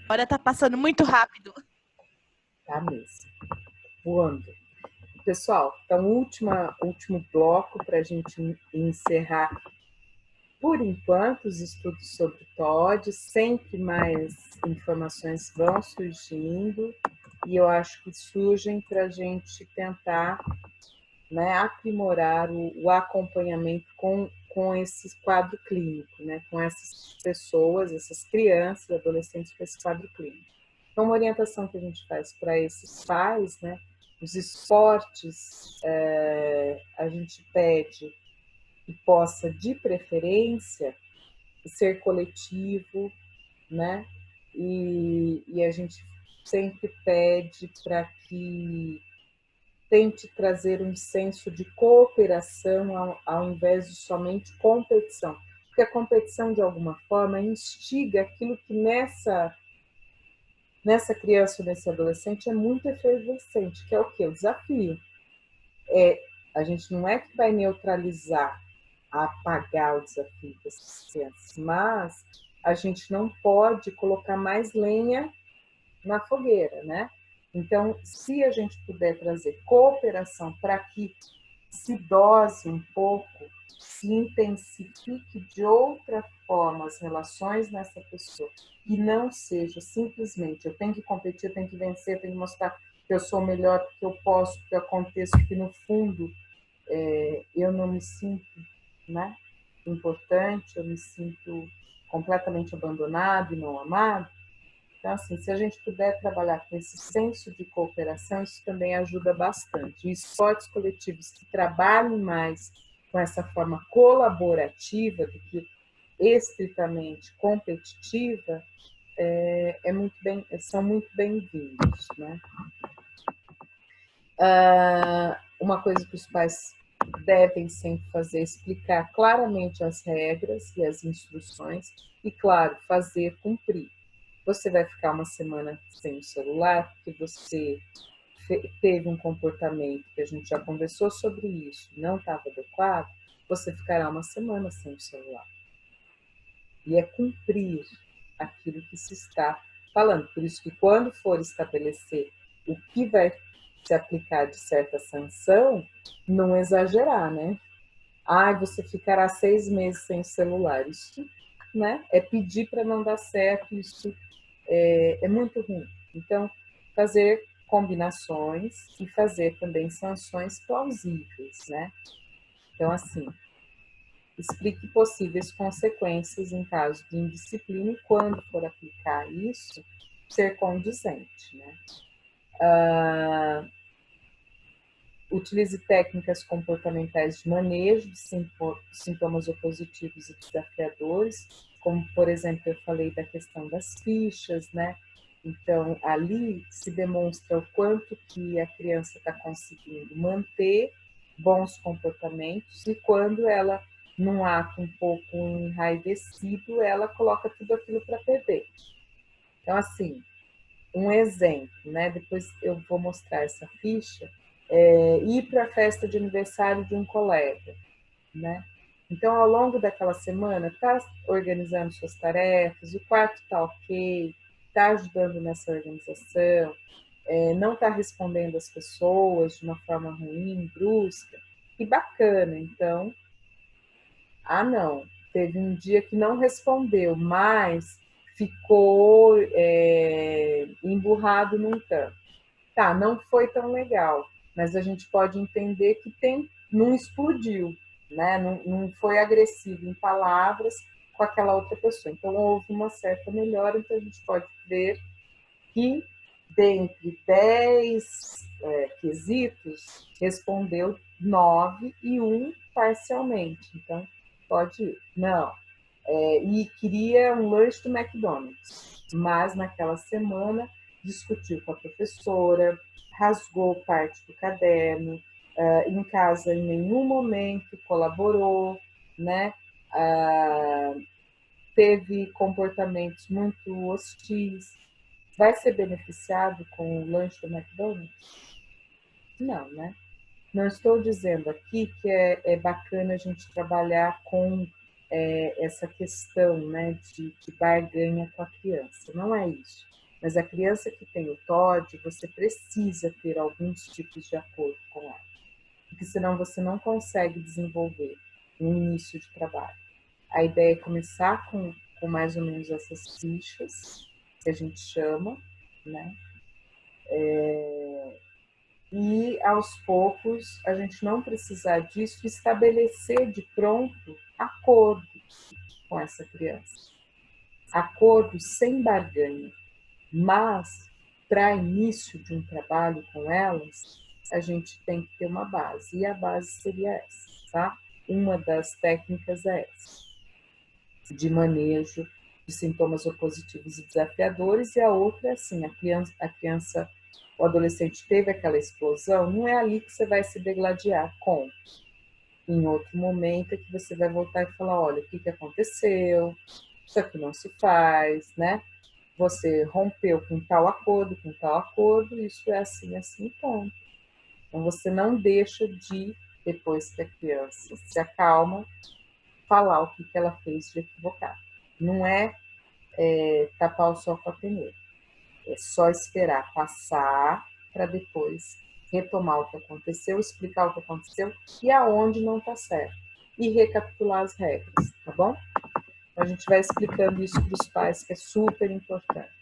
Olha, tá passando muito rápido. Tá mesmo, voando. Pessoal, então, último bloco para a gente encerrar, por enquanto, os estudos sobre TOD. Sempre mais informações vão surgindo e eu acho que surgem para a gente tentar, né, aprimorar o acompanhamento com esse quadro clínico, né, com essas pessoas, essas crianças, adolescentes com esse quadro clínico. Então, uma orientação que a gente faz para esses pais, né, os esportes, a gente pede que possa, de preferência, ser coletivo, né, e a gente sempre pede para que tente trazer um senso de cooperação ao invés de somente competição. Porque a competição, de alguma forma, instiga aquilo que nessa criança ou nesse adolescente é muito efervescente, que é o quê? O desafio. A gente não é que vai neutralizar, apagar o desafio dessas crianças, mas a gente não pode colocar mais lenha na fogueira, né? Então, se a gente puder trazer cooperação para que se dose um pouco, se intensifique de outra forma as relações nessa pessoa, e não seja simplesmente eu tenho que competir, eu tenho que vencer, eu tenho que mostrar que eu sou melhor, que eu posso, que eu aconteço, que no fundo eu não me sinto, né, importante, eu me sinto completamente abandonado e não amado. Então, assim, se a gente puder trabalhar com esse senso de cooperação, isso também ajuda bastante. E esportes coletivos que trabalhem mais com essa forma colaborativa do que estritamente competitiva, são muito bem-vindos, né? Uma coisa que os pais devem sempre fazer é explicar claramente as regras e as instruções e, claro, fazer cumprir. Você vai ficar uma semana sem o celular porque você teve um comportamento que a gente já conversou sobre isso, não estava adequado, você ficará uma semana sem o celular. E é cumprir aquilo que se está falando. Por isso que quando for estabelecer o que vai se aplicar de certa sanção, não exagerar, né? Você ficará 6 meses sem celular. Isso, né, é pedir para não dar certo, isso é muito ruim. Então, fazer combinações e fazer também sanções plausíveis, né? Então, assim, explique possíveis consequências em caso de indisciplina e, quando for aplicar isso, ser condizente, né? Utilize técnicas comportamentais de manejo de sintomas opositivos e desafiadores, como, por exemplo, eu falei da questão das fichas, né? Então, ali se demonstra o quanto que a criança está conseguindo manter bons comportamentos e quando ela, num ato um pouco enraivecido, ela coloca tudo aquilo para perder. Então, assim, um exemplo, né? Depois eu vou mostrar essa ficha, ir para a festa de aniversário de um colega, né? Então, ao longo daquela semana, está organizando suas tarefas, o quarto está ok, está ajudando nessa organização, não está respondendo as pessoas de uma forma ruim, brusca, e bacana. Então, não, teve um dia que não respondeu, mas ficou emburrado num canto. Tá, não foi tão legal, mas a gente pode entender que não explodiu, né? Não foi agressivo em palavras com aquela outra pessoa. Então, houve uma certa melhora, então a gente pode ver que, dentre 10 quesitos, respondeu 9 e um parcialmente. Então, pode ir. Não. E queria um lanche do McDonald's, mas naquela semana discutiu com a professora, rasgou parte do caderno, em casa em nenhum momento colaborou, né? Teve comportamentos muito hostis. Vai ser beneficiado com o lanche do McDonald's? Não, né? Não estou dizendo aqui que é bacana a gente trabalhar com essa questão, né, de barganha com a criança. Não é isso. Mas a criança que tem o TOD, você precisa ter alguns tipos de acordo com ela, porque senão você não consegue desenvolver um início de trabalho. A ideia é começar com mais ou menos essas fichas, que a gente chama, né? E aos poucos a gente não precisar disso, estabelecer de pronto acordos com essa criança. Acordos sem barganha, mas para início de um trabalho com elas, a gente tem que ter uma base, e a base seria essa, tá? Uma das técnicas é essa, de manejo de sintomas opositivos e desafiadores, e a outra é assim, a criança, o adolescente teve aquela explosão, não é ali que você vai se degladiar com. Em outro momento é que você vai voltar e falar, olha, o que aconteceu, isso aqui não se faz, né? Você rompeu com tal acordo, isso é assim, assim, ponto. Então, você não deixa de, depois que a criança se acalma, falar o que ela fez de equivocado. Não é tapar o sol com a peneira. É só esperar passar para depois retomar o que aconteceu, explicar o que aconteceu e aonde não está certo. E recapitular as regras, tá bom? A gente vai explicando isso para os pais, que é super importante.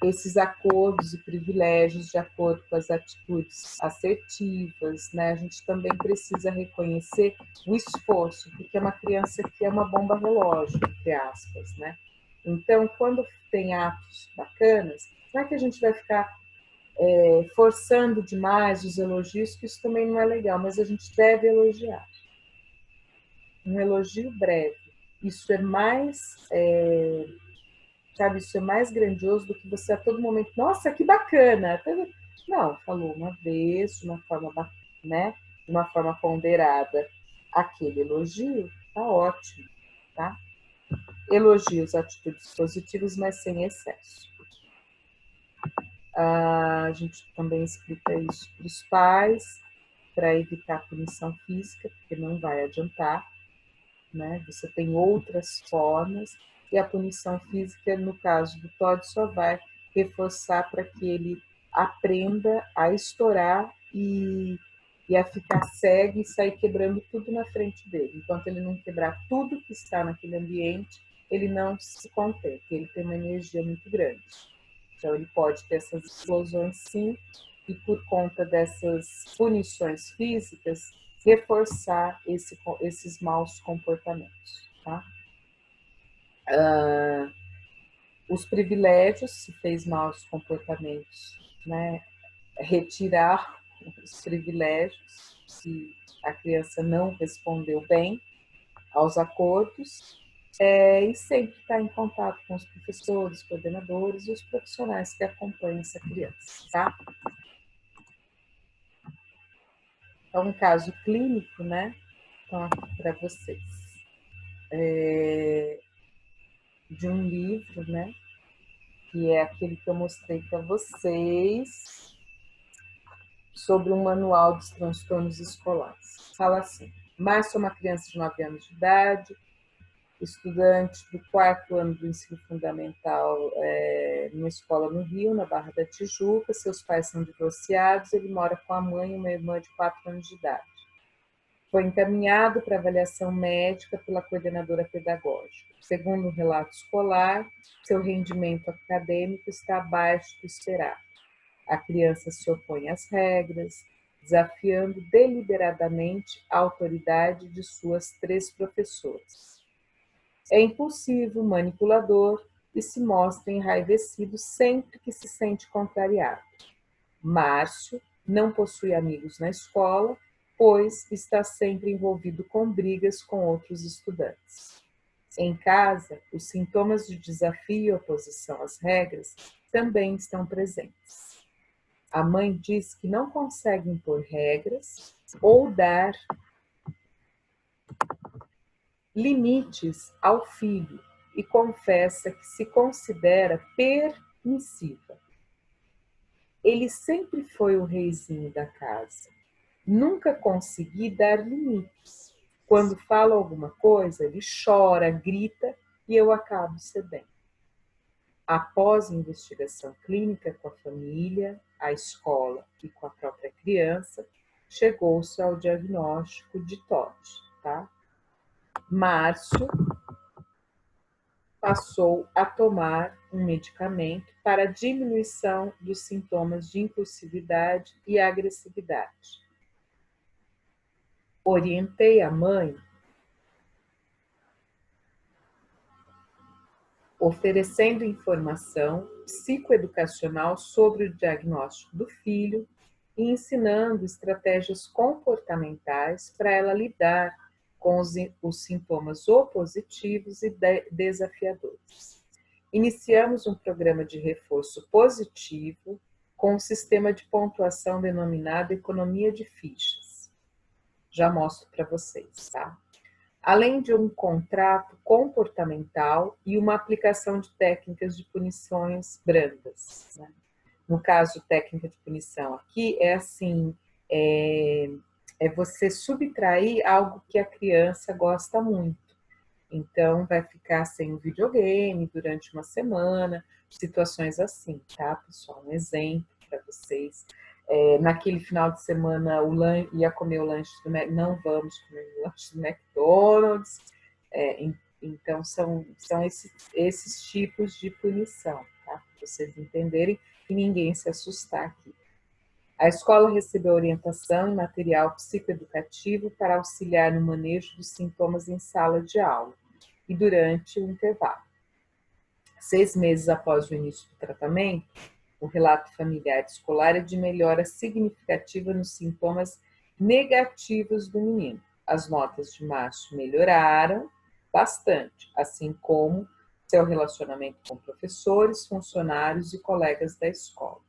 Esses acordos e privilégios de acordo com as atitudes assertivas, né? A gente também precisa reconhecer o esforço, porque é uma criança que é uma bomba relógio, entre aspas, né? Então, quando tem atos bacanas, não é que a gente vai ficar forçando demais os elogios, que isso também não é legal, mas a gente deve elogiar. Um elogio breve. Isso é mais... sabe, isso é mais grandioso do que você a todo momento, nossa, que bacana. Não, falou uma vez, de uma forma, né, de uma forma ponderada. Aquele elogio tá ótimo, tá? Elogios, atitudes positivas, mas sem excesso. A gente também explica isso para os pais, para evitar punição física, porque não vai adiantar, né? Você tem outras formas, e a punição física, no caso do TOD, só vai reforçar para que ele aprenda a estourar e a ficar cego e sair quebrando tudo na frente dele. Enquanto ele não quebrar tudo que está naquele ambiente, ele não se contenta, ele tem uma energia muito grande. Então, ele pode ter essas explosões, sim, e por conta dessas punições físicas, reforçar esses maus comportamentos. Tá? Os privilégios, se fez maus comportamentos, né? Retirar os privilégios, se a criança não respondeu bem aos acordos, e sempre estar em contato com os professores, coordenadores e os profissionais que acompanham essa criança. Tá? É um caso clínico, né? Então, aqui para vocês. De um livro, né? Que é aquele que eu mostrei para vocês, sobre um manual dos transtornos escolares. Fala assim: Márcio é uma criança de 9 anos de idade, estudante do 4º ano do ensino fundamental numa escola no Rio, na Barra da Tijuca. Seus pais são divorciados, ele mora com a mãe e uma irmã de 4 anos de idade. Foi encaminhado para avaliação médica pela coordenadora pedagógica. Segundo o relato escolar, seu rendimento acadêmico está abaixo do esperado. A criança se opõe às regras, desafiando deliberadamente a autoridade de suas 3 professoras. É impulsivo, manipulador e se mostra enraivecido sempre que se sente contrariado. Márcio não possui amigos na escola, pois está sempre envolvido com brigas com outros estudantes. Em casa, os sintomas de desafio e oposição às regras também estão presentes. A mãe diz que não consegue impor regras ou dar limites ao filho e confessa que se considera permissiva. Ele sempre foi o reizinho da casa. Nunca consegui dar limites. Quando falo alguma coisa, ele chora, grita e eu acabo cedendo. Após investigação clínica com a família, a escola e com a própria criança, chegou-se ao diagnóstico de TOD, tá? Márcio passou a tomar um medicamento para diminuição dos sintomas de impulsividade e agressividade. Orientei a mãe oferecendo informação psicoeducacional sobre o diagnóstico do filho e ensinando estratégias comportamentais para ela lidar com os sintomas opositivos e desafiadores. Iniciamos um programa de reforço positivo com um sistema de pontuação denominado economia de fichas. Já mostro para vocês, tá? Além de um contrato comportamental e uma aplicação de técnicas de punições brandas, né? No caso, técnica de punição aqui é assim, é você subtrair algo que a criança gosta muito. Então, vai ficar sem o videogame durante uma semana, situações assim, tá, pessoal? Um exemplo para vocês. Naquele final de semana, ia comer o lanche do Mac, não vamos comer o lanche do McDonald's. Então, são esses tipos de punição, tá? Para vocês entenderem e ninguém se assustar aqui. A escola recebeu orientação e material psicoeducativo para auxiliar no manejo dos sintomas em sala de aula e durante o intervalo. 6 meses após o início do tratamento, o relato familiar escolar é de melhora significativa nos sintomas negativos do menino. As notas de Márcio melhoraram bastante, assim como seu relacionamento com professores, funcionários e colegas da escola.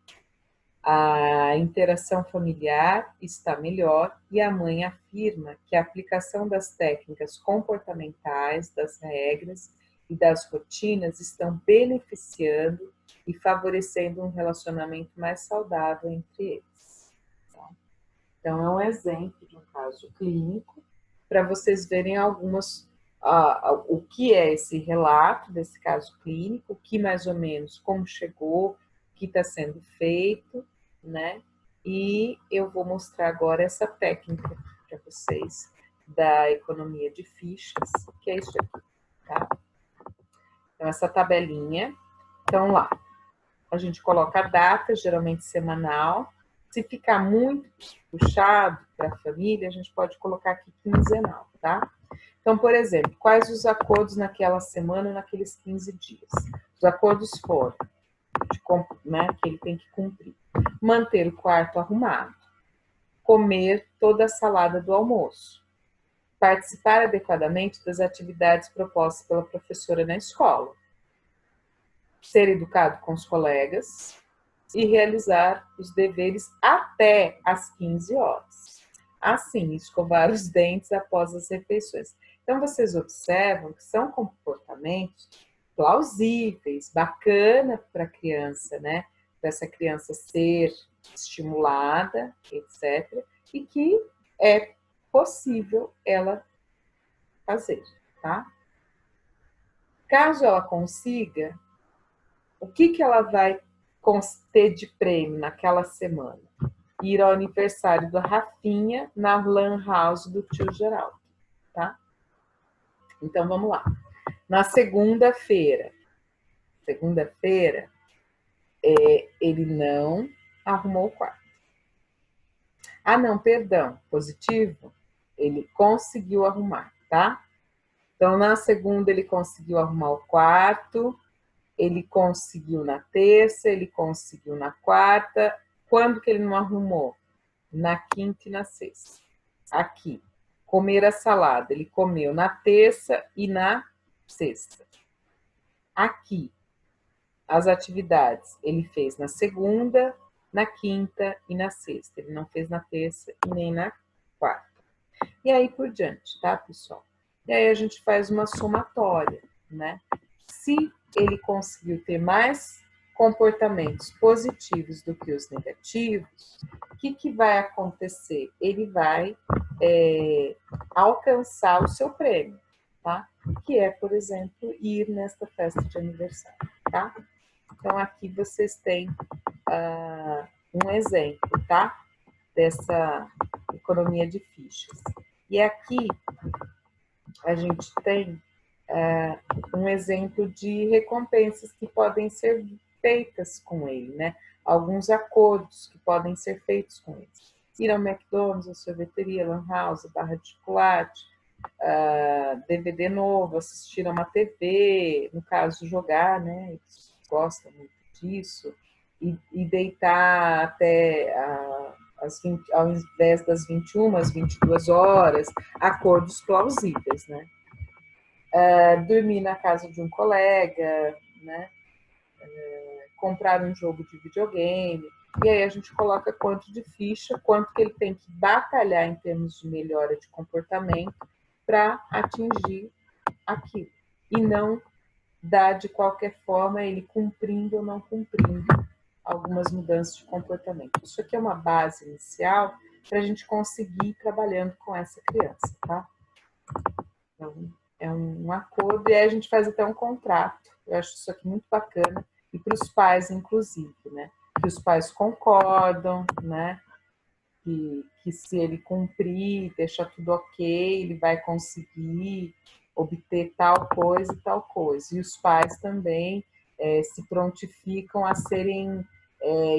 A interação familiar está melhor e a mãe afirma que a aplicação das técnicas comportamentais, das regras e das rotinas estão beneficiando e favorecendo um relacionamento mais saudável entre eles. Então, é um exemplo de um caso clínico para vocês verem o que é esse relato desse caso clínico, o que mais ou menos, como chegou, o que está sendo feito, né? E eu vou mostrar agora essa técnica para vocês da economia de fichas, que é isso aqui, tá? Então, essa tabelinha. Então, lá, a gente coloca a data, geralmente semanal. Se ficar muito puxado para a família, a gente pode colocar aqui quinzenal, tá? Então, por exemplo, quais os acordos naquela semana, naqueles 15 dias? Os acordos foram, né, que ele tem que cumprir. Manter o quarto arrumado, comer toda a salada do almoço, participar adequadamente das atividades propostas pela professora na escola, ser educado com os colegas e realizar os deveres até às 15 horas. Assim, escovar os dentes após as refeições. Então, vocês observam que são comportamentos plausíveis, bacana para a criança, né? Para essa criança ser estimulada, etc. E que é possível ela fazer, tá? Caso ela consiga, o que ela vai ter de prêmio naquela semana? Ir ao aniversário da Rafinha na Lan House do tio Geraldo, tá? Então, vamos lá. Na segunda-feira, ele não arrumou o quarto. Ah, não, perdão, positivo, ele conseguiu arrumar, tá? Então, na segunda, ele conseguiu arrumar o quarto, ele conseguiu na terça, ele conseguiu na quarta. Quando que ele não arrumou? Na quinta e na sexta. Aqui, comer a salada, ele comeu na terça e na sexta. Aqui, as atividades, ele fez na segunda, na quinta e na sexta. Ele não fez na terça e nem na quarta. E aí por diante, tá, pessoal? E aí a gente faz uma somatória, né? Se ele conseguiu ter mais comportamentos positivos do que os negativos, o que vai acontecer? Ele vai alcançar o seu prêmio, tá? Que é, por exemplo, ir nesta festa de aniversário, tá? Então, aqui vocês têm um exemplo, tá? Dessa economia de fichas. E aqui a gente tem um exemplo de recompensas que podem ser feitas com ele, né? Alguns acordos que podem ser feitos com eles. Ir ao McDonald's, a sorveteria, lan house, barra de chocolate, DVD novo, assistir a uma TV, no caso jogar, né? Eles gostam muito disso, e deitar até ao invés das 21 às 22 horas, acordos plausíveis, né? Dormir na casa de um colega, né? Comprar um jogo de videogame, e aí a gente coloca quanto de ficha, quanto que ele tem que batalhar em termos de melhora de comportamento para atingir aquilo, e não dar de qualquer forma ele cumprindo ou não cumprindo algumas mudanças de comportamento. Isso aqui é uma base inicial para a gente conseguir ir trabalhando com essa criança, tá? Então, é um acordo, e aí a gente faz até um contrato. Eu acho isso aqui muito bacana, e para os pais, inclusive, né? Que os pais concordam, né? Que se ele cumprir, deixar tudo ok, ele vai conseguir obter tal coisa e tal coisa. E os pais também se prontificam a serem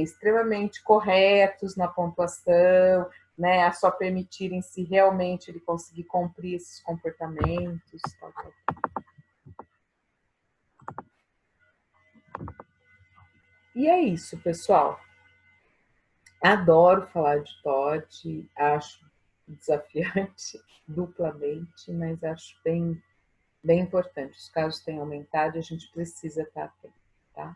extremamente corretos na pontuação, né, a só permitirem se realmente ele conseguir cumprir esses comportamentos. Tal, tal. E é isso, pessoal. Adoro falar de TOT, acho desafiante duplamente, mas acho bem importante. Os casos têm aumentado e a gente precisa estar atento, tá?